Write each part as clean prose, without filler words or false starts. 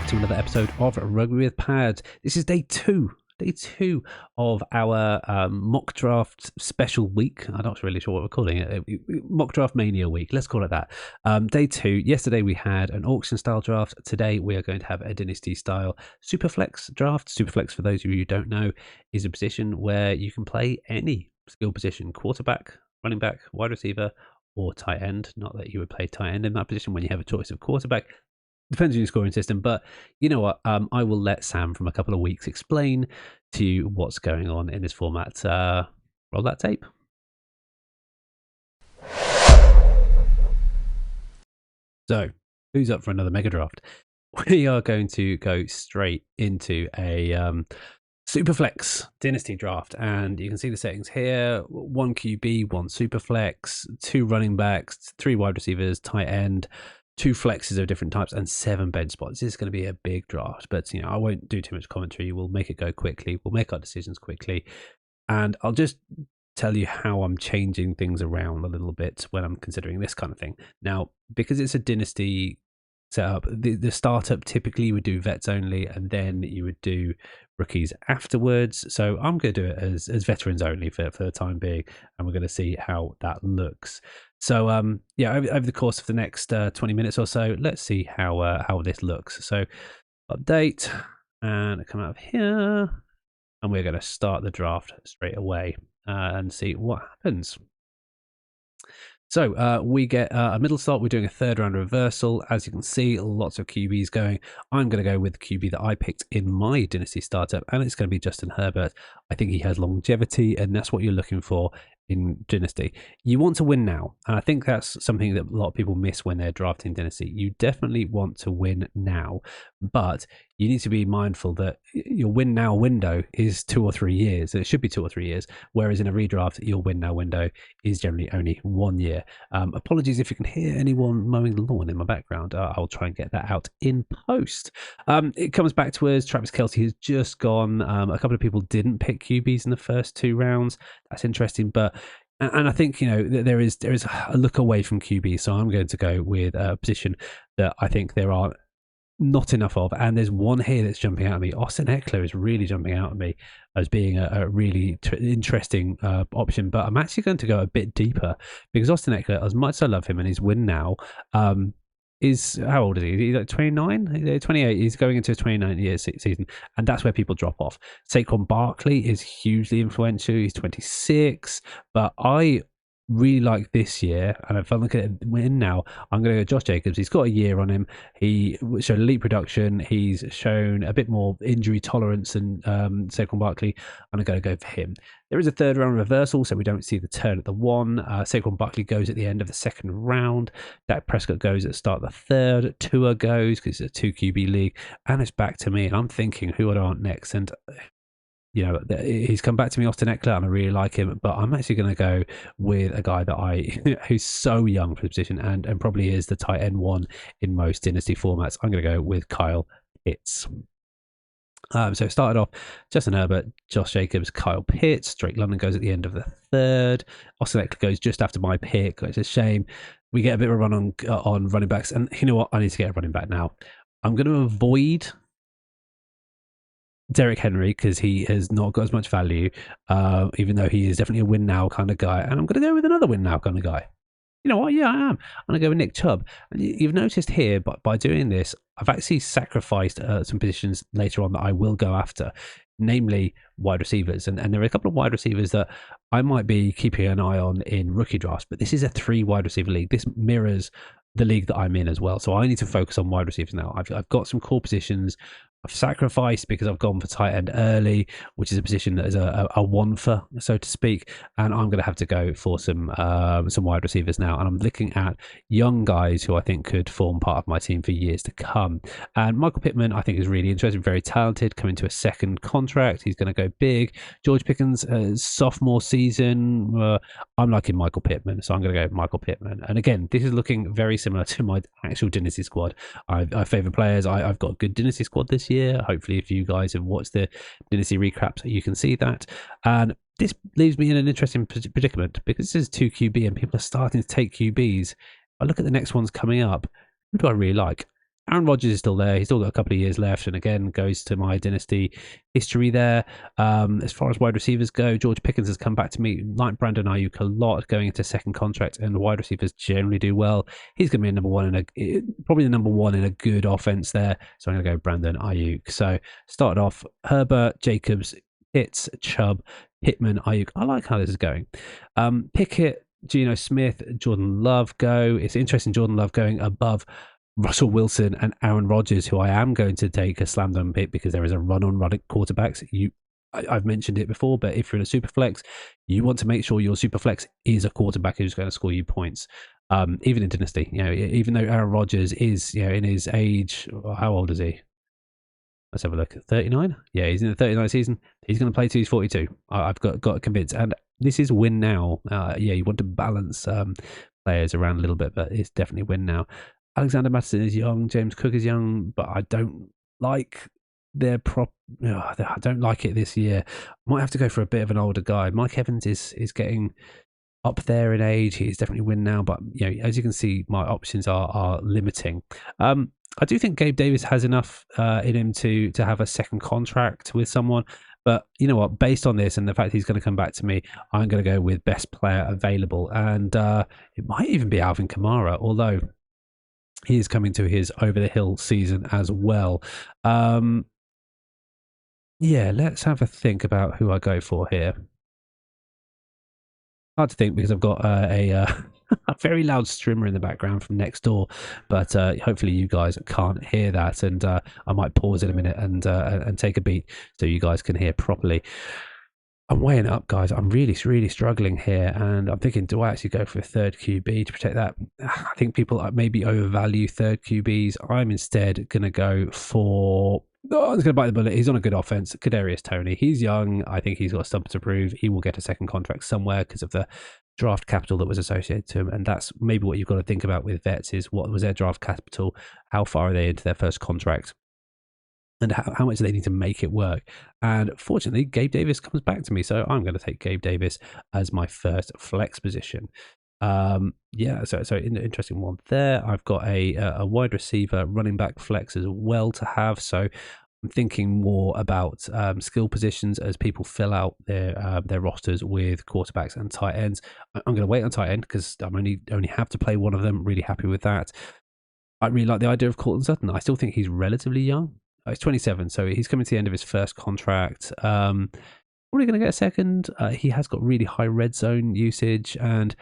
to another episode of Rugby with Pads. This is day two of our mock draft special week. I'm not really sure what we're calling it. Mock draft mania week, let's call it that. Day two. Yesterday we had an auction style draft. Today we are going to have a dynasty style Superflex draft. Superflex, for those of you who don't know, is a position where you can play any skill position: quarterback, running back, wide receiver, or tight end. Not that you would play tight end in that position when you have a choice of quarterback. Depends on your scoring system, but you know what? I will let Sam from a couple of weeks explain to you what's going on in this format. Roll that tape. So, who's up for another mega draft? We are going to go straight into a Superflex Dynasty draft, and you can see the settings here: 1 QB, 1 Superflex, 2 running backs, 3 wide receivers, tight end, 2 flexes of different types, and 7 bench spots. This is going to be a big draft, but I won't do too much commentary. We'll make it go quickly. We'll make our decisions quickly, and I'll just tell you how I'm changing things around a little bit when I'm considering this kind of thing. Now, because it's a dynasty setup, the startup typically would do vets only, and then you would do rookies afterwards. So I'm going to do it as veterans only for the time being, and we're going to see how that looks. So over the course of the next 20 minutes or so, let's see how this looks. So update, and come out of here, and we're going to start the draft straight away and see what happens. So we get a middle slot. We're doing a third round reversal. As you can see, lots of QBs going. I'm going to go with the QB that I picked in my Dynasty startup, and it's going to be Justin Herbert. I think he has longevity, and that's what you're looking for in Dynasty. You want to win now, and I think that's something that a lot of people miss when they're drafting Dynasty. You definitely want to win now, but you need to be mindful that your win now window is 2 or 3 years. It should be 2 or 3 years, whereas in a redraft, your win now window is generally only 1 year. Apologies if you can hear anyone mowing the lawn in my background. I'll try and get that out in post. It comes back to us. Travis Kelce has just gone. A couple of people didn't pick QBs in the first 2 rounds. That's interesting, but and I think there is a look away from QB, so I'm going to go with a position that I think there are not enough of, and there's one here that's jumping out at me. Austin Ekeler is really jumping out at me as being a really interesting option, but I'm actually going to go a bit deeper, because Austin Ekeler, as much as I love him and his win now, is, how old is he? He's like 29, 28. He's going into a 29-year season, and that's where people drop off. Saquon Barkley is hugely influential. He's 26, but I really like this year, and if I look at it win now, I'm going to go Josh Jacobs. He's got a year on him. He showed elite production. He's shown a bit more injury tolerance than Saquon Barkley. I'm going to go for him. There is a third round reversal, so we don't see the turn at the 1. Saquon Barkley goes at the end of the 2nd round. Dak Prescott goes at the start of the 3rd. Tua goes because it's a 2 QB league, and it's back to me, and I'm thinking, who would I want next? And he's come back to me, Austin Ekeler, and I really like him, but I'm actually going to go with a guy that who's so young for the position, and probably is the tight end 1 in most dynasty formats. I'm going to go with Kyle Pitts. So it started off Justin Herbert, Josh Jacobs, Kyle Pitts. Drake London goes at the end of the 3rd. Austin Ekeler goes just after my pick. It's a shame. We get a bit of a run on running backs, and you know what? I need to get a running back now. I'm going to avoid Derrick Henry because he has not got as much value, even though he is definitely a win now kind of guy. And I'm going to go with another win now kind of guy. You know what? Yeah, I am. I'm going to go with Nick Chubb. And you've noticed here, but by doing this, I've actually sacrificed some positions later on that I will go after, namely wide receivers. And there are a couple of wide receivers that I might be keeping an eye on in rookie drafts, but this is a 3 wide receiver league. This mirrors the league that I'm in as well. So I need to focus on wide receivers now. I've got some core positions I've sacrificed because I've gone for tight end early, which is a position that is a one for, so to speak, and I'm going to have to go for some wide receivers now. And I'm looking at young guys who I think could form part of my team for years to come. And Michael Pittman, I think, is really interesting, very talented, coming to a 2nd contract. He's going to go big. George Pickens, sophomore season. I'm liking Michael Pittman, so I'm going to go with Michael Pittman. And again, this is looking very similar to my actual Dynasty squad. I favour players. I've got a good Dynasty squad this year. Hopefully, if you guys have watched the Dynasty recaps, you can see that. And this leaves me in an interesting predicament because this is 2 QB and people are starting to take QBs. I look at the next ones coming up. Who do I really like? Aaron Rodgers is still there. He's still got a couple of years left, and again goes to my dynasty history there. As far as wide receivers go, George Pickens has come back to me. Like Brandon Ayuk a lot going into second contract, and the wide receivers generally do well. He's going to be a number one probably the number one in a good offense there. So I'm going to go Brandon Ayuk. So started off Herbert, Jacobs, Pitts, Chubb, Pittman, Ayuk. I like how this is going. Pickett, Geno Smith, Jordan Love go. It's interesting Jordan Love going above Russell Wilson and Aaron Rodgers, who I am going to take a slam dunk pick because there is a run on running quarterbacks. I've mentioned it before, but if you're in a super flex, you want to make sure your super flex is a quarterback who's going to score you points. Even in Dynasty, even though Aaron Rodgers is, in his age, how old is he? Let's have a look. 39? Yeah, he's in the 39 season. He's going to play till he's 42. I've got convinced. And this is win now. You want to balance players around a little bit, but it's definitely win now. Alexander Mattison is young. James Cook is young, but I don't like their I don't like it this year. Might have to go for a bit of an older guy. Mike Evans is getting up there in age. He's definitely win now, but as you can see, my options are limiting. I do think Gabe Davis has enough in him to have a second contract with someone. But you know what? Based on this and the fact he's going to come back to me, I'm going to go with best player available. And it might even be Alvin Kamara, although he is coming to his over-the-hill season as well. Let's have a think about who I go for here. Hard to think because I've got a very loud streamer in the background from next door, but hopefully you guys can't hear that, and I might pause in a minute and take a beat so you guys can hear properly. I'm weighing up, guys. I'm really struggling here, and I'm thinking, do I actually go for a third QB to protect that? I think people maybe overvalue third QBs. I'm instead going to go for... I was going to bite the bullet. He's on a good offense. Kadarius Toney. He's young. I think he's got something to prove. He will get a second contract somewhere because of the draft capital that was associated to him. And that's maybe what you've got to think about with vets is what was their draft capital? How far are they into their first contract? And how much do they need to make it work? And fortunately, Gabe Davis comes back to me. So I'm going to take Gabe Davis as my first flex position. So interesting one there. I've got a wide receiver running back flex as well to have. So I'm thinking more about skill positions as people fill out their rosters with quarterbacks and tight ends. I'm going to wait on tight end because I'm only have to play one of them. Really happy with that. I really like the idea of Courtland Sutton. I still think he's relatively young. He's 27, so he's coming to the end of his first contract. Probably going to get a second. He has got really high red zone usage, and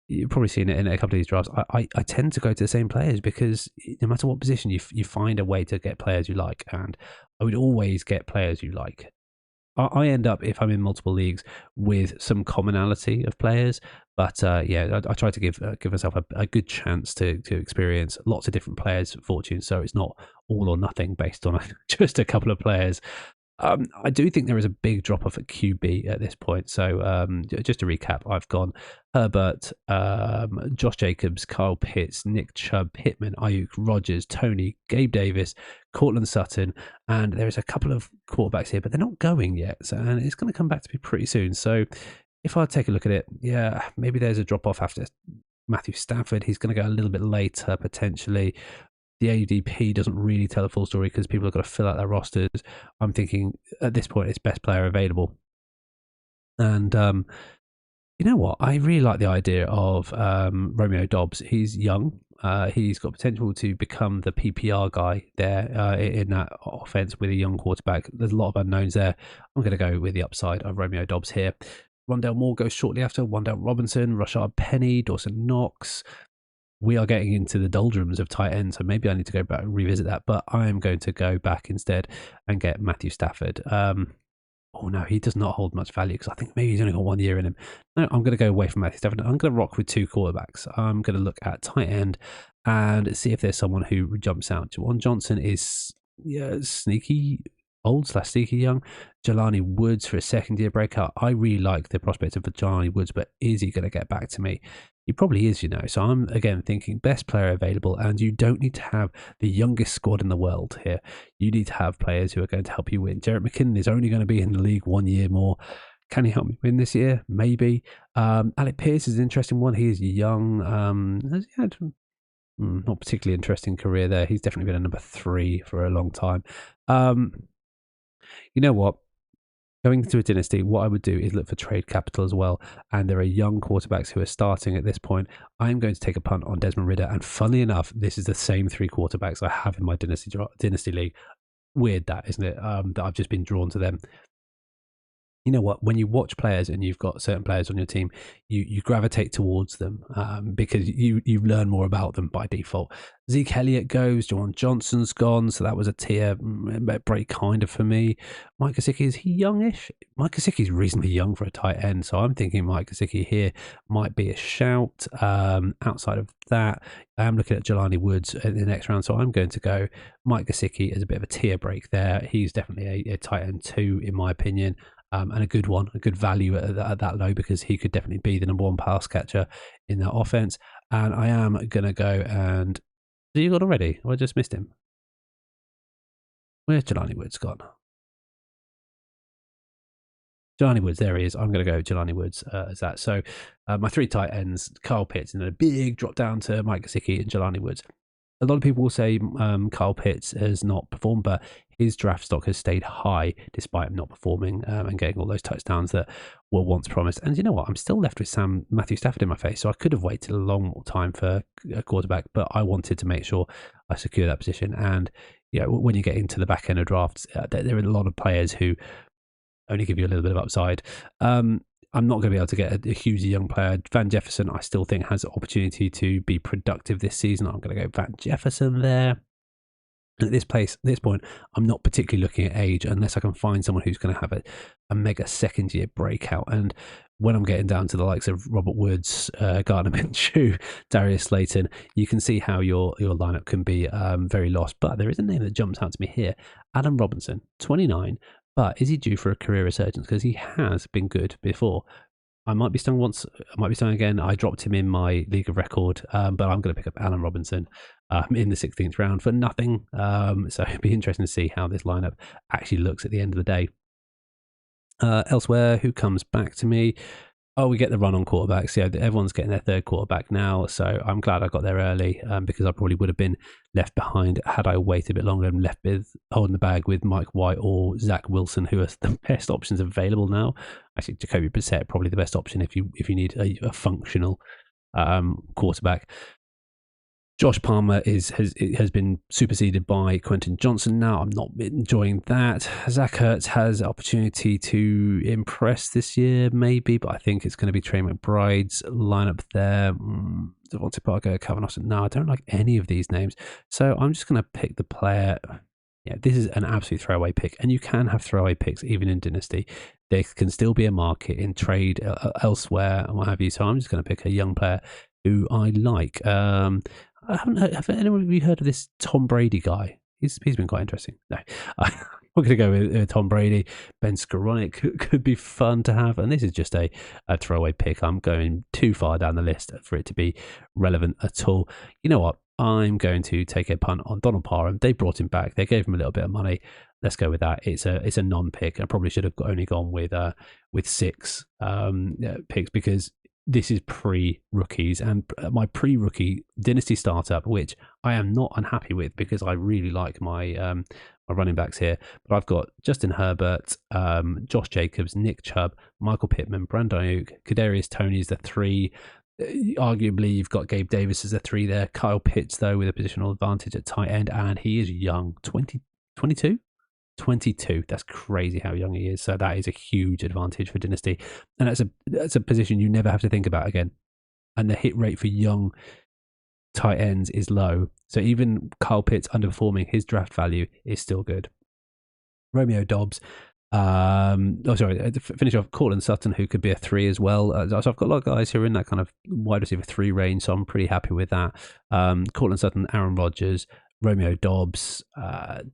you've probably seen it in a couple of these drafts. I tend to go to the same players because no matter what position, you find a way to get players you like, and I would always get players you like. I end up, if I'm in multiple leagues, with some commonality of players. But I try to give myself a good chance to experience lots of different players' fortunes. So it's not all or nothing based on just a couple of players. I do think there is a big drop off at QB at this point. So just to recap, I've gone Herbert, Josh Jacobs, Kyle Pitts, Nick Chubb, Pittman, Ayuk, Rodgers, Toney, Gabe Davis, Courtland Sutton, and there's a couple of quarterbacks here, but they're not going yet. And it's going to come back to me pretty soon. So if I take a look at it, maybe there's a drop off after Matthew Stafford. He's going to go a little bit later potentially. The ADP doesn't really tell the full story because people have got to fill out their rosters. I'm thinking at this point it's best player available. And you know what? I really like the idea of Romeo Dobbs. He's young. He's got potential to become the PPR guy there in that offense with a young quarterback. There's a lot of unknowns there. I'm going to go with the upside of Romeo Dobbs here. Rondale Moore goes shortly after. Wandale Robinson, Rashard Penny, Dawson Knox. We are getting into the doldrums of tight end, so maybe I need to go back and revisit that. But I am going to go back instead and get Matthew Stafford. No, he does not hold much value because I think maybe he's only got 1 year in him. No, I'm going to go away from Matthew Stafford. I'm going to rock with two quarterbacks. I'm going to look at tight end and see if there's someone who jumps out. Juwan Johnson is sneaky old/sneaky young. Jelani Woods for a second-year breakout. I really like the prospect of Jelani Woods, but is he going to get back to me? He probably is, So I'm, again, thinking best player available, and you don't need to have the youngest squad in the world here. You need to have players who are going to help you win. Jerick McKinnon is only going to be in the league 1 year more. Can he help me win this year? Maybe. Alec Pierce is an interesting one. He is young. Has he had Not particularly interesting career there. He's definitely been a number 3 for a long time. Um, you know what? Going into a dynasty, what I would do is look for trade capital as well. And there are young quarterbacks who are starting at this point. I'm going to take a punt on Desmond Ridder. And funnily enough, this is the same 3 quarterbacks I have in my dynasty league. Weird that, isn't it? That I've just been drawn to them. You know what? When you watch players and you've got certain players on your team, you gravitate towards them because you learn more about them by default. Zeke Elliott goes, Jawan Johnson's gone, so that was a tier break kind of for me. Mike Gesicki, is he youngish? Mike Gesicki is reasonably young for a tight end, so I'm thinking Mike Gesicki here might be a shout. Outside of that, I am looking at Jelani Woods in the next round, so I'm going to go Mike Gesicki as a bit of a tier break there. He's definitely a tight end 2 in my opinion. And a good one, a good value at that low because he could definitely be the number 1 pass catcher in that offense. And I am going to go and... So you got already? Or I just missed him? Where's Jelani Woods gone? Jelani Woods, there he is. I'm going to go Jelani Woods as that. So my 3 tight ends, Kyle Pitts, and then a big drop down to Mike Gesicki and Jelani Woods. A lot of people will say Kyle Pitts has not performed, but his draft stock has stayed high despite him not performing and getting all those touchdowns that were once promised. And you know what? I'm still left with Matthew Stafford in my face, so I could have waited a long time for a quarterback, but I wanted to make sure I secure that position. And you know, when you get into the back end of drafts, there are a lot of players who only give you a little bit of upside. I'm not going to be able to get a hugely young player. Van Jefferson, I still think has the opportunity to be productive this season. I'm going to go Van Jefferson there. And at this point, I'm not particularly looking at age unless I can find someone who's going to have a mega second year breakout. And when I'm getting down to the likes of Robert Woods, Gardner Minshew, Darius Slayton, you can see how your lineup can be very lost. But there is a name that jumps out to me here. Adam Robinson, 29. But is he due for a career resurgence? Because he has been good before. I might be stung once. I might be stung again. I dropped him in my league of record, but I'm going to pick up Allen Robinson in the 16th round for nothing. So it'd be interesting to see how this lineup actually looks at the end of the day. Elsewhere, who comes back to me? Oh, we get the run on quarterbacks. Yeah, everyone's getting their 3rd quarterback now. So I'm glad I got there early because I probably would have been left behind had I waited a bit longer and left with holding the bag with Mike White or Zach Wilson, who are the best options available now. Actually, Jacoby Brissett probably the best option if you need a functional quarterback. Josh Palmer has been superseded by Quentin Johnson now. I'm not enjoying that. Zach Ertz has opportunity to impress this year, maybe, but I think it's going to be Trey McBride's lineup there. Devontae Parker, Calvin Austin. No, I don't like any of these names. So I'm just going to pick the player. Yeah, this is an absolute throwaway pick, and you can have throwaway picks even in Dynasty. There can still be a market in trade elsewhere and what have you. So I'm just going to pick a young player who I like. I haven't heard, have anyone of you heard of this Tom Brady guy? He's been quite interesting. No, we're going to go with Tom Brady. Ben Skoranek could be fun to have, and this is just a throwaway pick. I'm going too far down the list for it to be relevant at all. You know what? I'm going to take a punt on Donald Parham. They brought him back. They gave him a little bit of money. Let's go with that. It's a non-pick. I probably should have only gone with 6 picks because this is pre-rookies, and my pre-rookie Dynasty startup, which I am not unhappy with because I really like my my running backs here. But I've got Justin Herbert, Josh Jacobs, Nick Chubb, Michael Pittman, Brandon Ayuk, Kadarius Toney is the 3. Arguably, you've got Gabe Davis as a 3 there. Kyle Pitts, though, with a positional advantage at tight end, and he is young, 22? 22. That's crazy how young he is. So that is a huge advantage for Dynasty. And that's a position you never have to think about again. And the hit rate for young tight ends is low. So even Kyle Pitts underperforming, his draft value is still good. Romeo Dobbs. Finish off Cortland Sutton, who could be a 3 as well. So I've got a lot of guys who are in that kind of wide receiver 3 range. So I'm pretty happy with that. Cortland Sutton, Aaron Rodgers, Romeo Dobbs,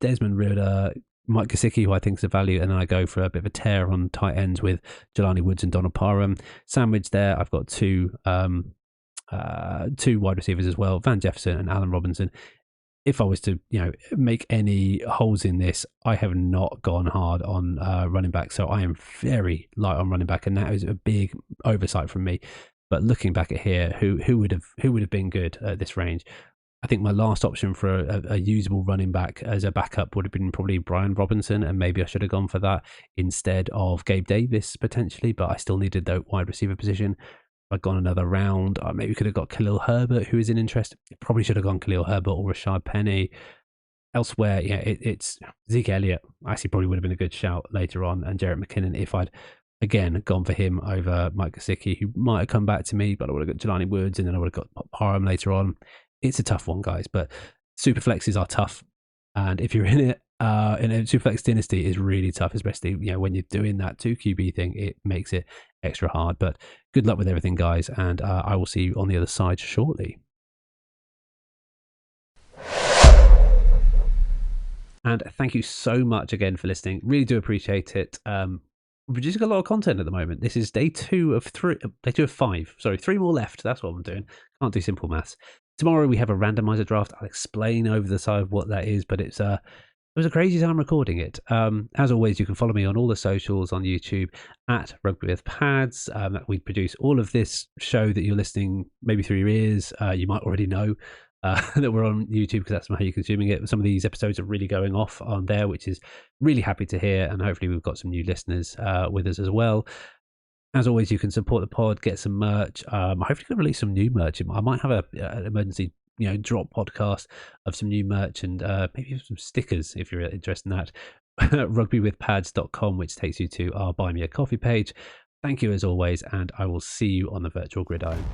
Desmond Ridder, Mike Gesicki, who I think is a value, and then I go for a bit of a tear on tight ends with Jelani Woods and Donald Parham. Sandwich there, I've got two wide receivers as well, Van Jefferson and Allen Robinson. If I was to, make any holes in this, I have not gone hard on running back, so I am very light on running back, and that is a big oversight from me. But looking back at here, who would have been good at this range? I think my last option for a usable running back as a backup would have been probably Brian Robinson, and maybe I should have gone for that instead of Gabe Davis potentially, but I still needed the wide receiver position. If I'd gone another round, I maybe could have got Khalil Herbert, who is in interest. Probably should have gone Khalil Herbert or Rashad Penny. Elsewhere, yeah, it's Zeke Elliott. Actually, probably would have been a good shout later on, and Jarrett McKinnon if I'd again gone for him over Mike Gesicki, who might have come back to me, but I would have got Jelani Woods, and then I would have got Parham later on. It's a tough one, guys, but super flexes are tough, and if you're in it, in a Superflex Dynasty is really tough, especially when you're doing that 2 QB thing. It makes it extra hard. But good luck with everything, guys, and I will see you on the other side shortly. And thank you so much again for listening. Really do appreciate it. We're producing a lot of content at the moment. This is day 2 of 5. Sorry, 3 more left. That's what I'm doing. Can't do simple maths. Tomorrow we have a randomizer draft. I'll explain over the side what that is, but it was a crazy time recording it. As always, you can follow me on all the socials on YouTube at Rugby with Pads. We produce all of this show that you're listening maybe through your ears. You might already know that we're on YouTube because that's how you're consuming it. Some of these episodes are really going off on there, which is really happy to hear. And hopefully we've got some new listeners with us as well. As always, you can support the pod, get some merch. Hopefully going to release some new merch. I might have an emergency drop podcast of some new merch and maybe some stickers if you're interested in that. rugbywithpads.com, which takes you to our Buy Me a Coffee page. Thank you as always, and I will see you on the virtual gridiron.